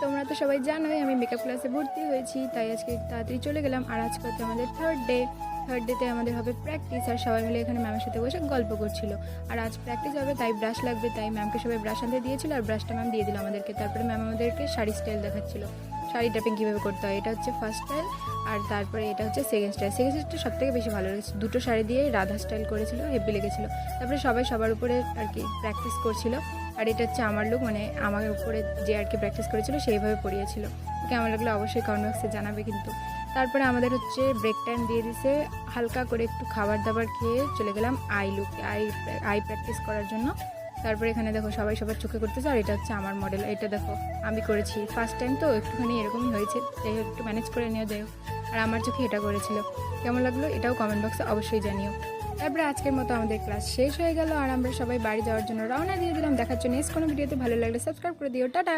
তোমরা তো সবাই জানোই আমি মেকআপ ক্লাসে ভর্তি হয়েছি, তাই আজকে তাড়াতাড়ি চলে গেলাম। আর আজকে হচ্ছে আমাদের থার্ড ডেতে আমাদের হবে প্র্যাকটিস। আর সবাই মিলে এখানে ম্যামের সাথে বসে গল্প করছিল। আর আজ প্র্যাকটিস হবে, তাই ব্রাশ লাগবে, তাই ম্যামকে সবাই ব্রাশ আনতে দিয়েছিল আর ব্রাশটা ম্যাম দিয়ে দিল আমাদেরকে। তারপরে ম্যাম আমাদেরকে শাড়ি স্টাইল দেখাচ্ছিল, শাড়ি ট্যাপিং কীভাবে করতে হয়। এটা হচ্ছে ফার্স্ট স্টাইল, আর তারপরে এটা হচ্ছে সেকেন্ড স্টাইল। সেকেন্ড স্টাইলটা সব থেকে বেশি ভালো লেগেছে, দুটো শাড়ি দিয়ে রাধা স্টাইল করেছিল, হেভি লেগেছিলো। তারপরে সবাই সবার উপরে আর কি প্র্যাকটিস করছিল। আর এটা হচ্ছে আমার লুক, মানে আমার উপরে যে আর কি প্র্যাকটিস করেছিল সেইভাবে পড়িয়েছিল। কেমন লাগলো অবশ্যই কমেন্ট বক্সে জানাবে কিন্তু। তারপরে আমাদের হচ্ছে ব্রেক টাইম দিয়ে দিছে, হালকা করে একটু খাবার দাবার খেয়ে চলে গেলাম আই প্র্যাকটিস করার জন্য। তারপরে এখানে দেখো সবাই সবার চোখে করতেছে। আর এটা হচ্ছে আমার মডেল, এটা দেখো আমি করেছি ফার্স্ট টাইম, তো একটুখানি এরকমই হয়েছে, যাই হোক একটু ম্যানেজ করে নিও, যাই হোক। আর আমার চোখে এটা করেছিল, কেমন লাগলো এটাও কমেন্ট বক্সে অবশ্যই জানিও। তারপরে আজকের মতো আমাদের ক্লাস শেষ হয়ে গেল আর আমরা সবাই বাড়ি যাওয়ার জন্য রওনা দিয়ে দিলাম। দেখার জন্য নেক্সট কোনো ভিডিওতে, ভালো লাগলে সাবস্ক্রাইব করে দিও। টাটা।